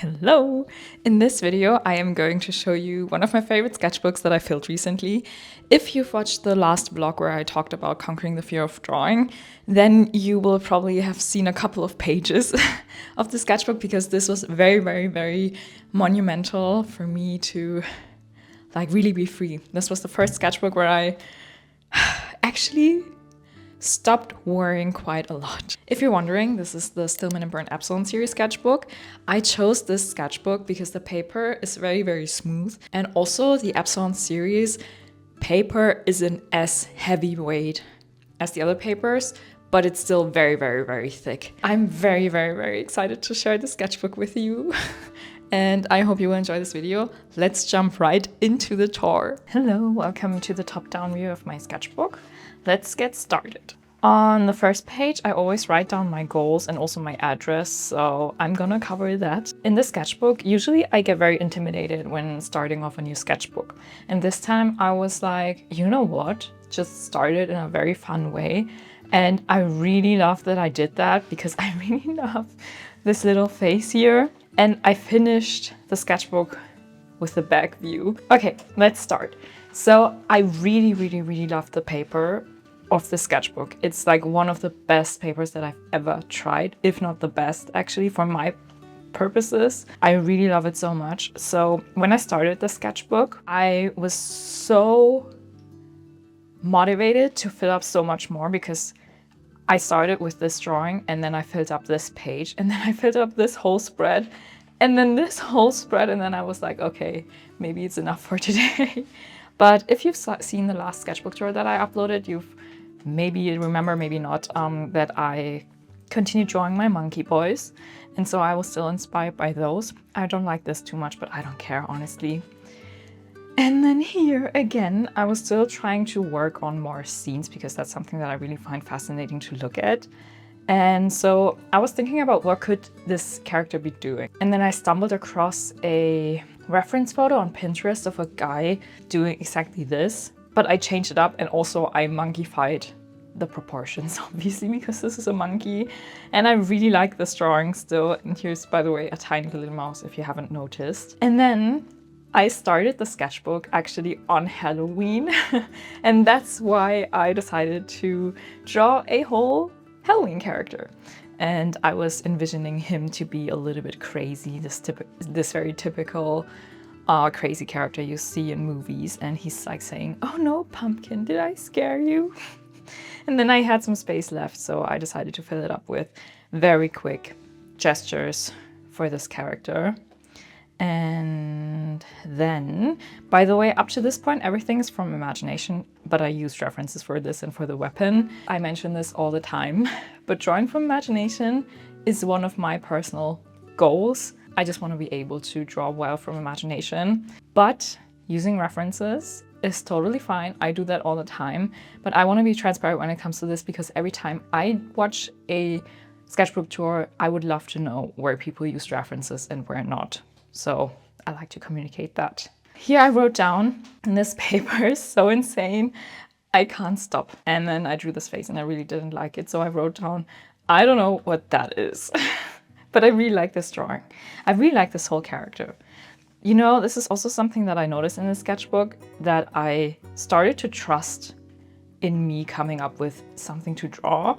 Hello! In this video, I am going to show you one of my favorite sketchbooks that I filled recently. If you've watched the last vlog where I talked about conquering the fear of drawing, then you will probably have seen a couple of pages of the sketchbook because this was very monumental for me to really be free. This was the first sketchbook where I actually stopped worrying quite a lot. If you're wondering, this is the Stillman & Burn Epsilon series sketchbook. I chose this sketchbook because the paper is very smooth, and also the Epsilon series paper isn't as heavyweight as the other papers, but it's still very thick. I'm very excited to share the sketchbook with you. And I hope you will enjoy this video. Let's jump right into the tour. Hello, welcome to the top-down view of my sketchbook. Let's get started. On the first page, I always write down my goals and also my address, so I'm gonna cover that. In this sketchbook, usually I get very intimidated when starting off a new sketchbook. And this time I was like, you know what? Just start it in a very fun way. And I really love that I did that because I really love this little face here. And I finished the sketchbook with the back view. Okay, let's start. So I really love the paper of the sketchbook. It's like one of the best papers that I've ever tried, if not the best actually for my purposes. I really love it so much. So when I started the sketchbook, I was so motivated to fill up so much more because I started with this drawing and then I filled up this page and then I filled up this whole spread and then this whole spread, and then I was like, okay, maybe it's enough for today. But if you've seen the last sketchbook tour that I uploaded, you've maybe remember, maybe not, that I continued drawing my monkey boys. And so I was still inspired by those. I don't like this too much, but I don't care, honestly. And then here again, I was still trying to work on more scenes because that's something that I really find fascinating to look at. And so I was thinking about what could this character be doing. And then I stumbled across a reference photo on Pinterest of a guy doing exactly this, but I changed it up and also I monkeyfied the proportions, obviously, because this is a monkey. And I really like this drawing still. And here's, by the way, a tiny little mouse if you haven't noticed. And then I started the sketchbook actually on Halloween. And that's why I decided to draw a whole Halloween character. And I was envisioning him to be a little bit crazy, this very typical crazy character you see in movies. And he's like saying, "Oh no, pumpkin, did I scare you?" And then I had some space left, so I decided to fill it up with very quick gestures for this character. And then, by the way, up to this point, everything is from imagination, but I used references for this and for the weapon. I mention this all the time, but drawing from imagination is one of my personal goals. I just want to be able to draw well from imagination, but using references is totally fine. I do that all the time, but I want to be transparent when it comes to this because every time I watch a sketchbook tour, I would love to know where people use references and where not. So I like to communicate that. Here I wrote down, and this paper is so insane, I can't stop. And then I drew this face and I really didn't like it. So I wrote down, I don't know what that is, but I really like this drawing. I really like this whole character. You know, this is also something that I noticed in the sketchbook, that I started to trust in me coming up with something to draw.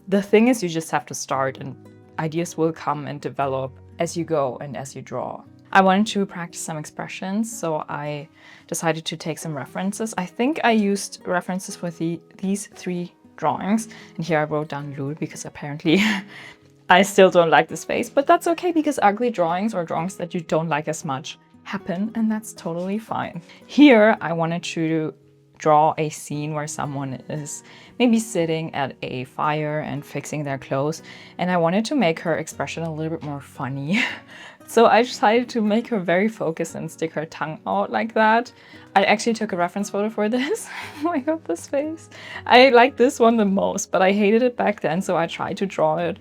The thing is, you just have to start and ideas will come and develop as you go and as you draw. I wanted to practice some expressions, so I decided to take some references. I think I used references for these three drawings. And here I wrote down Lul because apparently I still don't like this face, but that's okay because ugly drawings or drawings that you don't like as much happen, and that's totally fine. Here I wanted to draw a scene where someone is maybe sitting at a fire and fixing their clothes, and I wanted to make her expression a little bit more funny. So I decided to make her very focused and stick her tongue out like that. I actually took a reference photo for this. Oh my god, this face. I like this one the most, but I hated it back then, so I tried to draw it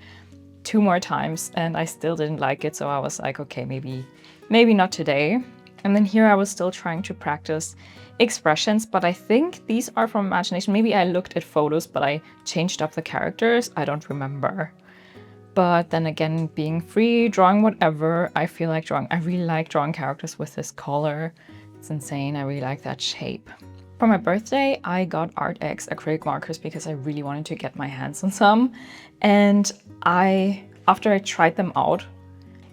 2 more times and I still didn't like it, so I was like, okay, maybe not today. And then here I was still trying to practice expressions, but I think these are from imagination. Maybe I looked at photos, but I changed up the characters. I don't remember. But then again, being free, drawing whatever I feel like drawing. I really like drawing characters with this color. It's insane. I really like that shape. For my birthday, I got ArtX acrylic markers because I really wanted to get my hands on some. And after I tried them out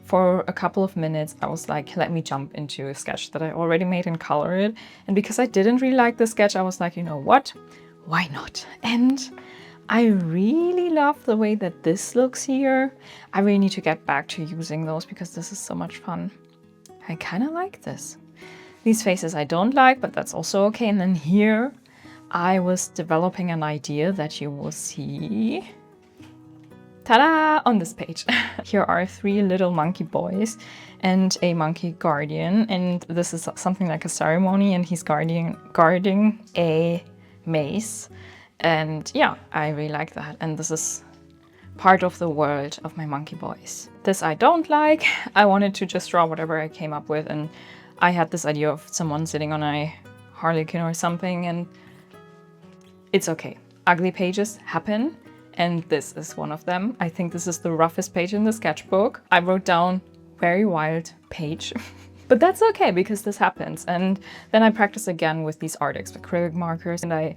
for a couple of minutes, I was like, let me jump into a sketch that I already made and color it. And because I didn't really like the sketch, I was like, you know what? Why not? And I really love the way that this looks here. I really need to get back to using those because this is so much fun. I kind of like this. These faces I don't like, but that's also okay. And then here I was developing an idea that you will see, ta-da, on this page. Here are 3 little monkey boys and a monkey guardian. And this is something like a ceremony, and he's guarding a mace. And yeah, I really like that. And this is part of the world of my monkey boys. This I don't like. I wanted to just draw whatever I came up with, and I had this idea of someone sitting on a harlequin or something, and it's okay. Ugly pages happen, and this is one of them. I think this is the roughest page in the sketchbook. I wrote down very wild page, but that's okay because this happens. And then I practiced again with these ArtX acrylic markers, and I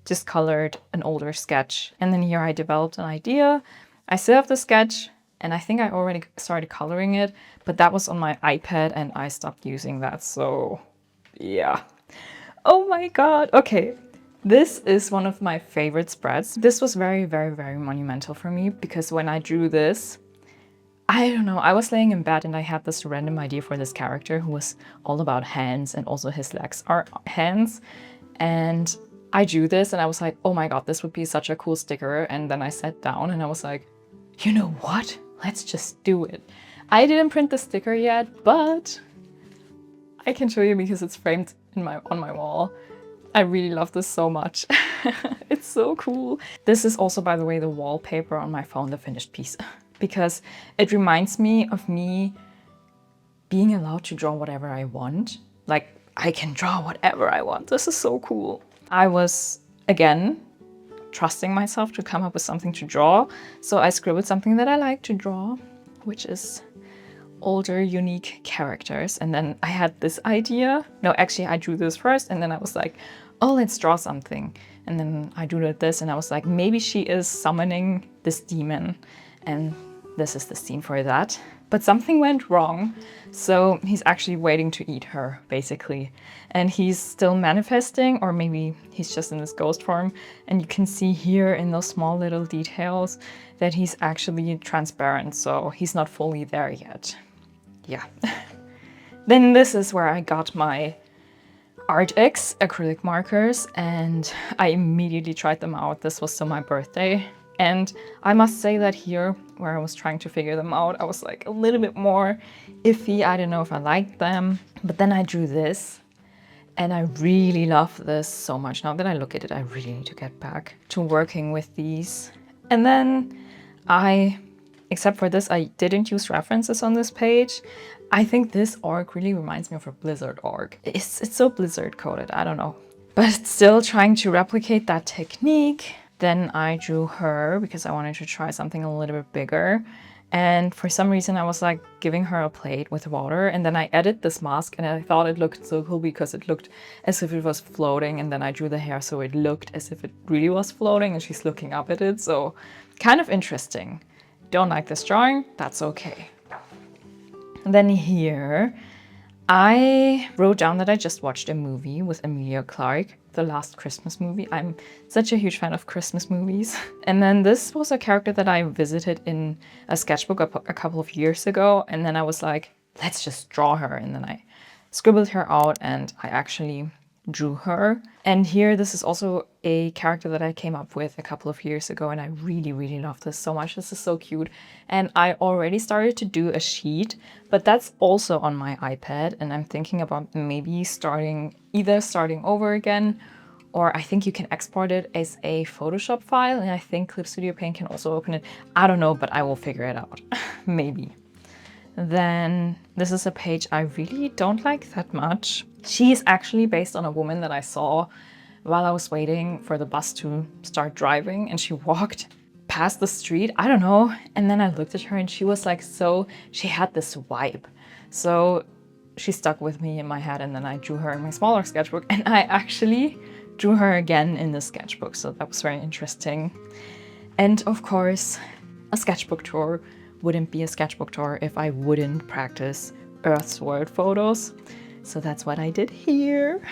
just colored an older sketch. And then here I developed an idea. I still have the sketch, and I think I already started coloring it, but that was on my iPad and I stopped using that, so yeah. Oh my god, okay. This is one of my favorite spreads. This was very, very, very monumental for me because when I drew this, I don't know, I was laying in bed and I had this random idea for this character who was all about hands, and also his legs are hands. And I drew this and I was like, oh my god, this would be such a cool sticker. And then I sat down and I was like, you know what? Let's just do it. I didn't print the sticker yet, but I can show you because it's framed on my wall. I really love this so much. It's so cool. This is also, by the way, the wallpaper on my phone, the finished piece, because it reminds me of me being allowed to draw whatever I want. Like, I can draw whatever I want. This is so cool. I was, again, trusting myself to come up with something to draw. So I scribbled something that I like to draw, which is older, unique characters. And then I had this idea. No, actually, I drew this first, and then I was like, oh, let's draw something. And then I drew this, and I was like, maybe she is summoning this demon. And this is the scene for that. But something went wrong. So he's actually waiting to eat her, basically. And he's still manifesting, or maybe he's just in this ghost form. And you can see here in those small little details that he's actually transparent. So he's not fully there yet. Yeah. Then this is where I got my ArtX acrylic markers, and I immediately tried them out. This was still my birthday. And I must say that here, where I was trying to figure them out, I was like a little bit more iffy. I don't know if I liked them. But then I drew this, and I really love this so much. Now that I look at it, I really need to get back to working with these. And then except for this, I didn't use references on this page. I think this org really reminds me of a Blizzard org. It's so Blizzard coded, I don't know. But still trying to replicate that technique. Then I drew her because I wanted to try something a little bit bigger. And for some reason I was like giving her a plate with water, and then I added this mask, and I thought it looked so cool because it looked as if it was floating, and then I drew the hair so it looked as if it really was floating and she's looking up at it. So kind of interesting. Don't like this drawing, that's okay. And then here I wrote down that I just watched a movie with Emilia Clarke, the Last Christmas movie. I'm such a huge fan of Christmas movies. And then this was a character that I visited in a sketchbook a couple of years ago. And then I was like, let's just draw her. And then I scribbled her out and I actually drew her. And here, this is also a character that I came up with a couple of years ago, and I really, really love this so much. This is so cute. And I already started to do a sheet, but that's also on my iPad, and I'm thinking about maybe either starting over again, or I think you can export it as a Photoshop file, and I think Clip Studio Paint can also open it. I don't know, but I will figure it out. Maybe. Then this is a page I really don't like that much. She is actually based on a woman that I saw while I was waiting for the bus to start driving, and she walked past the street, I don't know. And then I looked at her and she was like, she had this vibe. So she stuck with me in my head, and then I drew her in my smaller sketchbook, and I actually drew her again in the sketchbook. So that was very interesting. And of course, a sketchbook tour wouldn't be a sketchbook tour if I wouldn't practice Earth's World photos. So that's what I did here.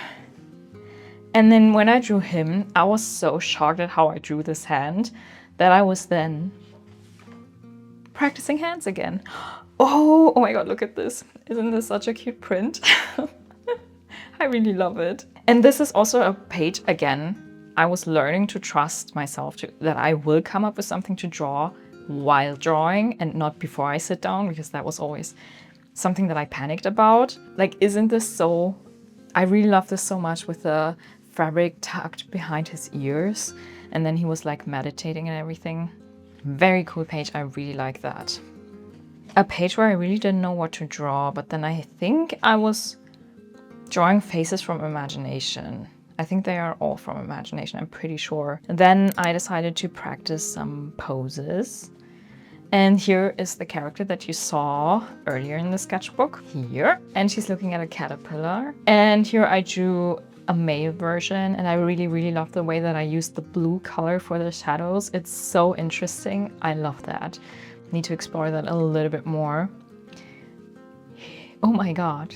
And then when I drew him, I was so shocked at how I drew this hand that I was then practicing hands again. Oh my God, look at this. Isn't this such a cute print? I really love it. And this is also a page, again, I was learning to trust myself that I will come up with something to draw while drawing and not before I sit down, because that was always something that I panicked about. Like, isn't this so... I really love this so much with the fabric tucked behind his ears. And then he was like meditating and everything. Very cool page. I really like that. A page where I really didn't know what to draw, but then I think I was drawing faces from imagination. I think they are all from imagination, I'm pretty sure. And then I decided to practice some poses. And here is the character that you saw earlier in the sketchbook, here. And she's looking at a caterpillar. And here I drew a male version, and I really, really love the way that I used the blue color for the shadows. It's so interesting. I love that. Need to explore that a little bit more. Oh my God,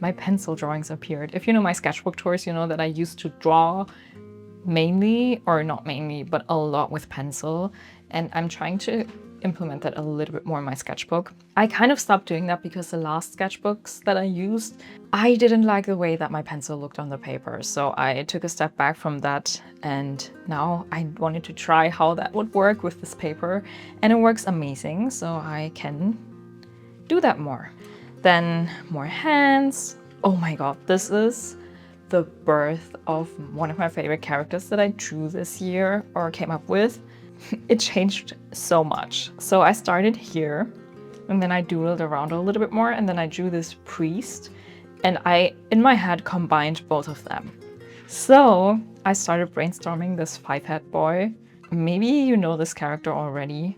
my pencil drawings appeared. If you know my sketchbook tours, you know that I used to draw mainly, or not mainly, but a lot with pencil. And I'm trying to implement that a little bit more in my sketchbook. I kind of stopped doing that because the last sketchbooks that I used, I didn't like the way that my pencil looked on the paper. So I took a step back from that, and now I wanted to try how that would work with this paper, and it works amazing. So I can do that more. Then more hands. Oh my God, this is the birth of one of my favorite characters that I drew this year or came up with. It changed so much. So I started here, and then I doodled around a little bit more, and then I drew this priest, and I, in my head, combined both of them. So I started brainstorming this 5-head boy. Maybe you know this character already,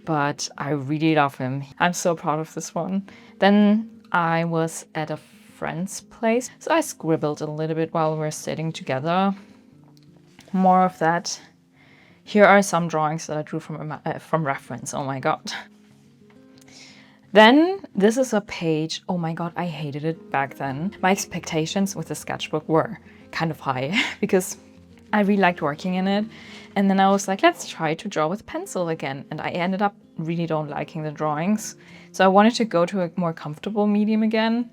but I really love him. I'm so proud of this one. Then I was at a friend's place, so I scribbled a little bit while we were sitting together. More of that. Here are some drawings that I drew from reference. Oh my God. Then this is a page. Oh my God, I hated it back then. My expectations with the sketchbook were kind of high because I really liked working in it. And then I was like, let's try to draw with pencil again. And I ended up really don't liking the drawings. So I wanted to go to a more comfortable medium again.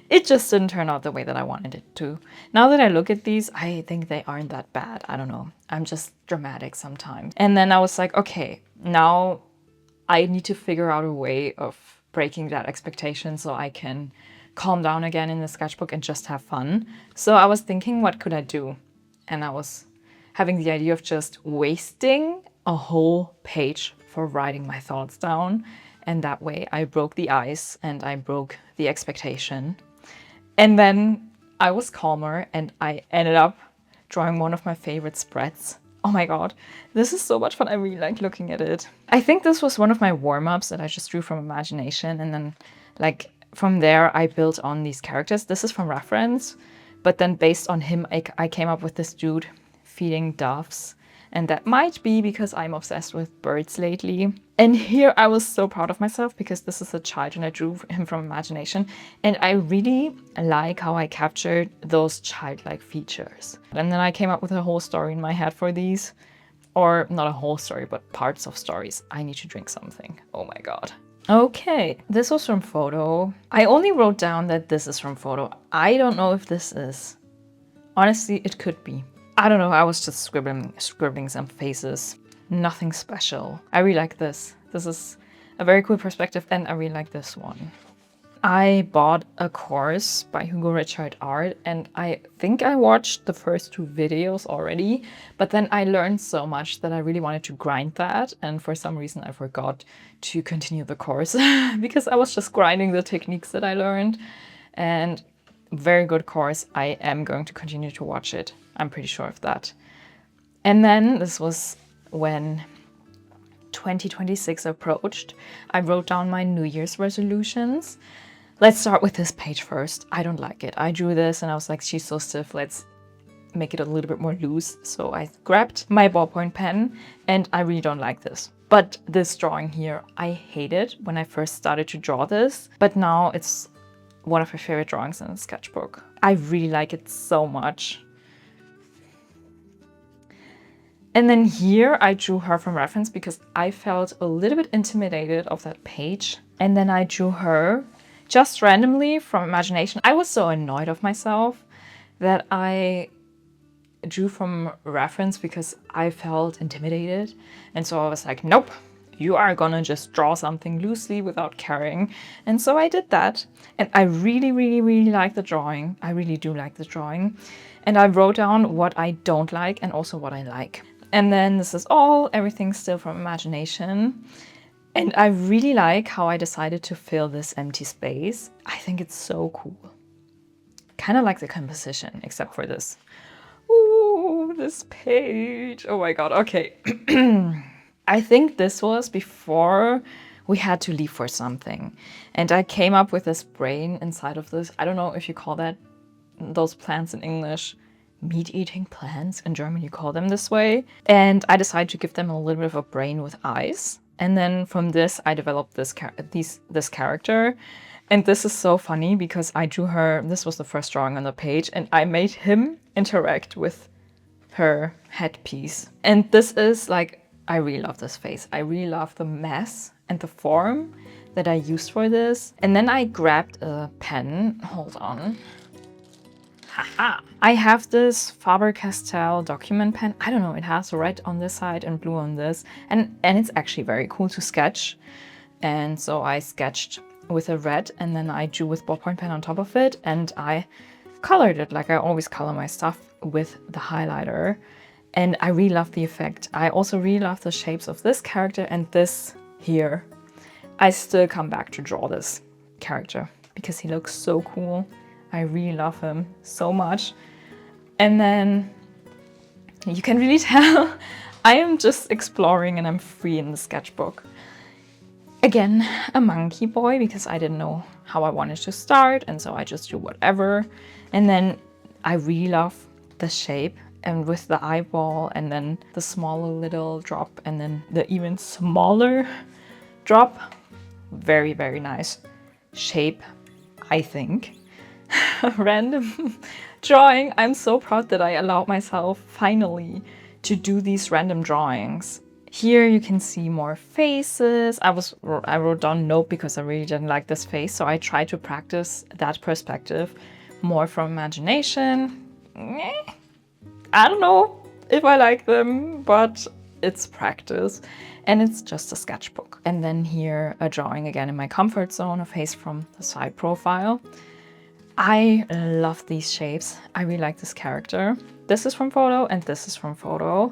It just didn't turn out the way that I wanted it to. Now that I look at these, I think they aren't that bad. I don't know. I'm just dramatic sometimes. And then I was like, okay, now I need to figure out a way of breaking that expectation so I can calm down again in the sketchbook and just have fun. So I was thinking, what could I do? And I was having the idea of just wasting a whole page for writing my thoughts down. And that way I broke the ice and I broke the expectation. And then I was calmer and I ended up drawing one of my favorite spreads. Oh my God, this is so much fun. I really like looking at it. I think this was one of my warm-ups that I just drew from imagination. And then like from there, I built on these characters. This is from reference, but then based on him, I came up with this dude feeding doves. And that might be because I'm obsessed with birds lately. And here I was so proud of myself because this is a child and I drew him from imagination. And I really like how I captured those childlike features. And then I came up with a whole story in my head for these. Or not a whole story, but parts of stories. I need to drink something. Oh my God. Okay, this was from photo. I only wrote down that this is from photo. I don't know if this is. Honestly, it could be. I don't know, I was just scribbling some faces. Nothing special. I really like this. This is a very cool perspective, and I really like this one. I bought a course by Hugo Richard Art, and I think I watched the first 2 videos already, but then I learned so much that I really wanted to grind that, and for some reason I forgot to continue the course because I was just grinding the techniques that I learned. And very good course. I am going to continue to watch it. I'm pretty sure of that. And then this was when 2026 approached. I wrote down my New Year's resolutions. Let's start with this page first. I don't like it. I drew this and I was like, she's so stiff. Let's make it a little bit more loose. So I grabbed my ballpoint pen and I really don't like this. But this drawing here, I hated when I first started to draw this, but now it's one of my favorite drawings in the sketchbook. I really like it so much. And then here I drew her from reference because I felt a little bit intimidated of that page. And then I drew her just randomly from imagination. I was so annoyed of myself that I drew from reference because I felt intimidated. And so I was like, nope, you are gonna just draw something loosely without caring. And so I did that. And I really, really, really like the drawing. I really do like the drawing. And I wrote down what I don't like and also what I like. And then this is everything still from imagination. And I really like how I decided to fill this empty space. I think it's so cool. Kind of like the composition, except for this. Ooh, this page. Oh my God, okay. I think this was before we had to leave for something. And I came up with this brain inside of this. I don't know if you call those plants in English meat-eating plants. In German, you call them this way. And I decided to give them a little bit of a brain with eyes. And then from this, I developed this character. And this is so funny because I drew her, this was the first drawing on the page, and I made him interact with her headpiece. And this is like, I really love this face. I really love the mess and the form that I used for this. And then I grabbed a pen, hold on. Haha. I have this Faber-Castell document pen. I don't know, it has red on this side and blue on this. And it's actually very cool to sketch. And so I sketched with a red and then I drew with ballpoint pen on top of it and I colored it like I always color my stuff with the highlighter. And I really love the effect. I also really love the shapes of this character and this here. I still come back to draw this character because he looks so cool. I really love him so much. And then you can really tell I am just exploring and I'm free in the sketchbook. Again, a monkey boy because I didn't know how I wanted to start and so I just drew whatever. And then I really love the shape and with the eyeball and then the smaller little drop and then the even smaller drop. Very, very nice shape, I think. Random drawing. I'm so proud that I allowed myself finally to do these random drawings. Here you can see more faces. I wrote down nope because I really didn't like this face, so I tried to practice that perspective more from imagination. I don't know if I like them, but it's practice and it's just a sketchbook. And then here a drawing again in my comfort zone, a face from the side profile. I love these shapes. I really like this character. This is from photo and this is from photo.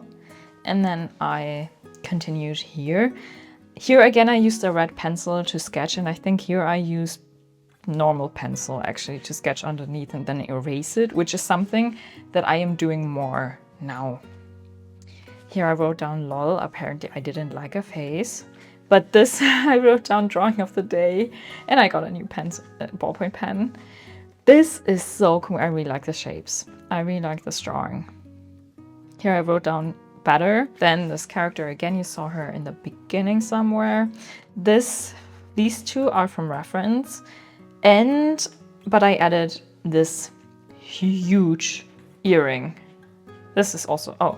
And then I continued here. Here again, I used a red pencil to sketch, and I think here I used normal pencil actually to sketch underneath and then erase it, which is something that I am doing more now. Here I wrote down lol. Apparently I didn't like a face, but this I wrote down drawing of the day and I got a new ballpoint pen. This is so cool. I really like the shapes. I really like this drawing. Here I wrote down better than this character. Again, you saw her in the beginning somewhere. These two are from reference, but I added this huge earring. This is also, oh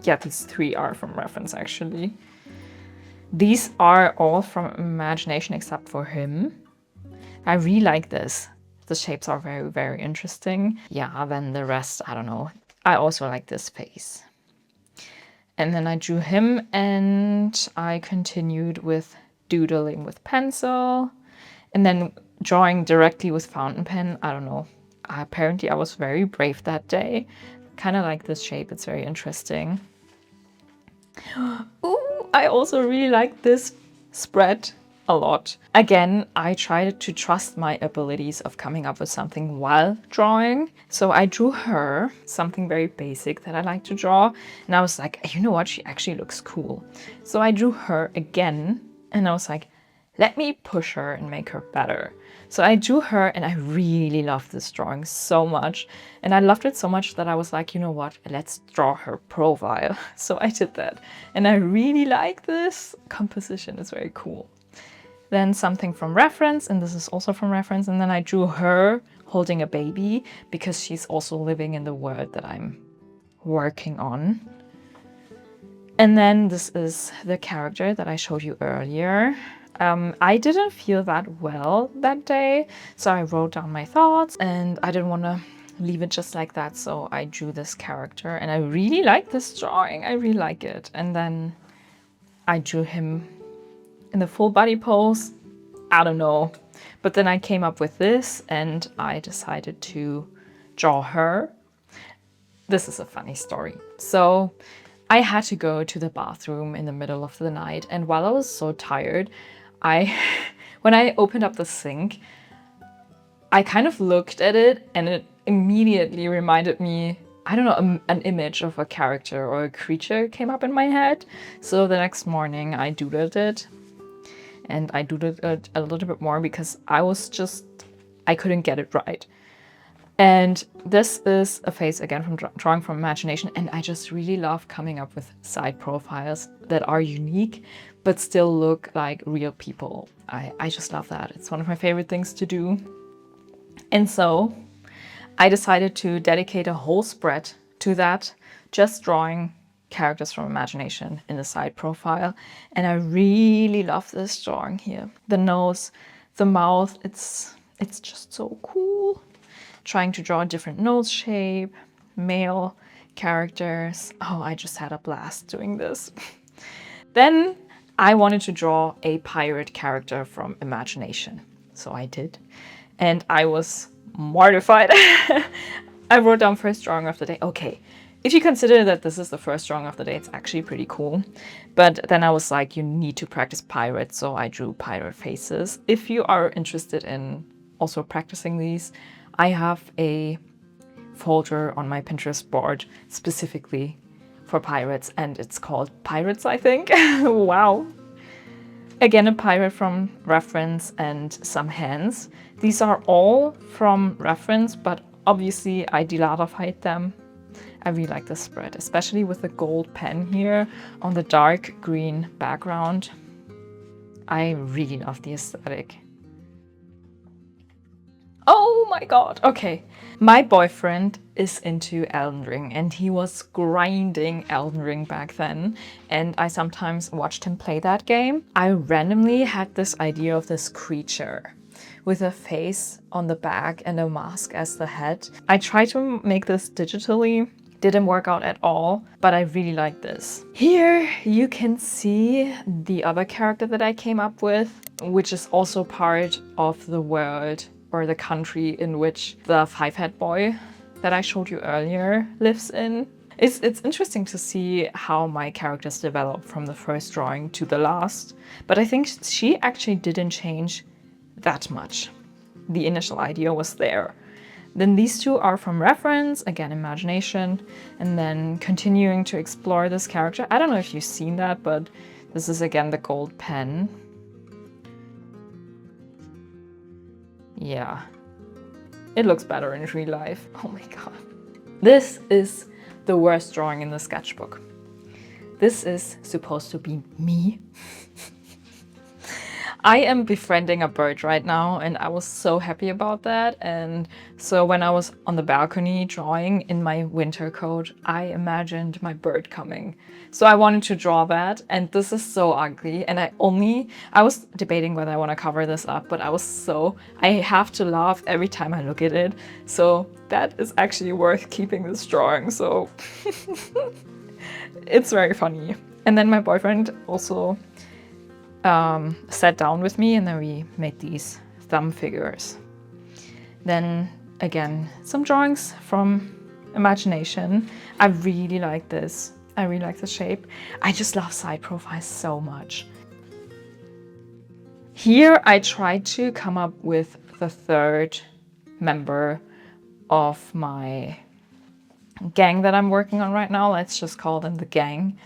yeah, these three are from reference actually. These are all from imagination except for him. I really like this. The shapes are very, very interesting. Yeah, then the rest, I don't know. I also like this face. And then I drew him and I continued with doodling with pencil and then drawing directly with fountain pen. I don't know. Apparently I was very brave that day. Kind of like this shape. It's very interesting. Ooh, I also really like this spread a lot. Again, I tried to trust my abilities of coming up with something while drawing. So I drew her, something very basic that I like to draw. And I was like, you know what? She actually looks cool. So I drew her again and I was like, let me push her and make her better. So I drew her and I really loved this drawing so much. And I loved it so much that I was like, you know what, let's draw her profile. So I did that. And I really like this composition, it's very cool. Then something from reference, and this is also from reference. And then I drew her holding a baby because she's also living in the world that I'm working on. And then this is the character that I showed you earlier. I didn't feel that well that day, so I wrote down my thoughts and I didn't want to leave it just like that, so I drew this character and I really like this drawing. I really like it. And then I drew him in the full body pose. I don't know. But then I came up with this and I decided to draw her. This is a funny story. So I had to go to the bathroom in the middle of the night, and while I was so tired, when I opened up the sink, I kind of looked at it and it immediately reminded me, I don't know, an image of a character or a creature came up in my head. So the next morning I doodled it, and I doodled it a little bit more because I couldn't get it right. And this is a face again from drawing from imagination, and I just really love coming up with side profiles that are unique but still look like real people. I just love that. It's one of my favorite things to do. And so I decided to dedicate a whole spread to that, just drawing characters from imagination in the side profile. And I really love this drawing here. The nose, the mouth, it's just so cool. Trying to draw a different nose shape, male characters. Oh, I just had a blast doing this. Then I wanted to draw a pirate character from imagination. So I did. And I was mortified. I wrote down first drawing of the day. Okay, if you consider that this is the first drawing of the day, it's actually pretty cool. But then I was like, you need to practice pirates. So I drew pirate faces. If you are interested in also practicing these, I have a folder on my Pinterest board specifically for pirates, and it's called Pirates, I think. Wow. Again, a pirate from reference and some hands. These are all from reference, but obviously I delatified them. I really like this spread, especially with the gold pen here on the dark green background. I really love the aesthetic. Oh my god, okay. My boyfriend is into Elden Ring and he was grinding Elden Ring back then, and I sometimes watched him play that game. I randomly had this idea of this creature with a face on the back and a mask as the head. I tried to make this digitally, didn't work out at all, but I really like this. Here you can see the other character that I came up with, which is also part of the world or the country in which the five-head boy that I showed you earlier lives in. It's interesting to see how my characters develop from the first drawing to the last, but I think she actually didn't change that much. The initial idea was there. Then these two are from reference, again, imagination, and then continuing to explore this character. I don't know if you've seen that, but this is again the gold pen. Yeah, it looks better in real life. Oh my god. This is the worst drawing in the sketchbook. This is supposed to be me. I am befriending a bird right now, and I was so happy about that. And so when I was on the balcony drawing in my winter coat, I imagined my bird coming. So I wanted to draw that, and this is so ugly. And I was debating whether I want to cover this up, but I have to laugh every time I look at it. So that is actually worth keeping this drawing. So it's very funny. And then my boyfriend also sat down with me, and then we made these thumb figures. Then again, some drawings from imagination. I really like this. I really like the shape. I just love side profiles so much. Here I tried to come up with the third member of my gang that I'm working on right now. Let's just call them the gang.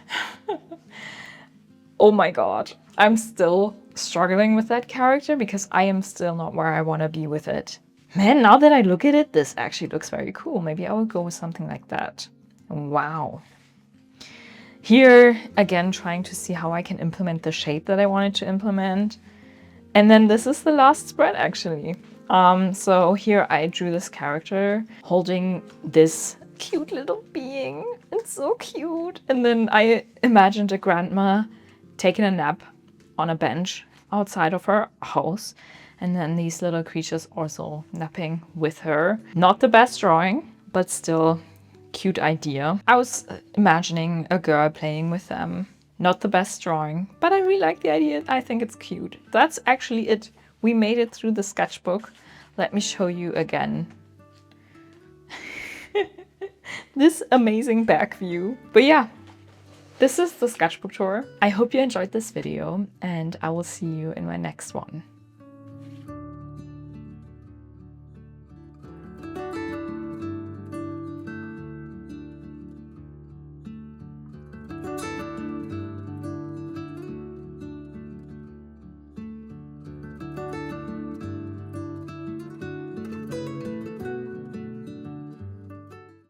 Oh my god. I'm still struggling with that character because I am still not where I want to be with it. Man, now that I look at it, this actually looks very cool. Maybe I will go with something like that. Wow. Here, again, trying to see how I can implement the shape that I wanted to implement. And then this is the last spread, actually. So here I drew this character holding this cute little being. It's so cute. And then I imagined a grandma taking a nap on a bench outside of her house. And then these little creatures also napping with her. Not the best drawing, but still cute idea. I was imagining a girl playing with them. Not the best drawing, but I really like the idea. I think it's cute. That's actually it. We made it through the sketchbook. Let me show you again. This amazing back view. But yeah, this is the sketchbook tour. I hope you enjoyed this video and I will see you in my next one.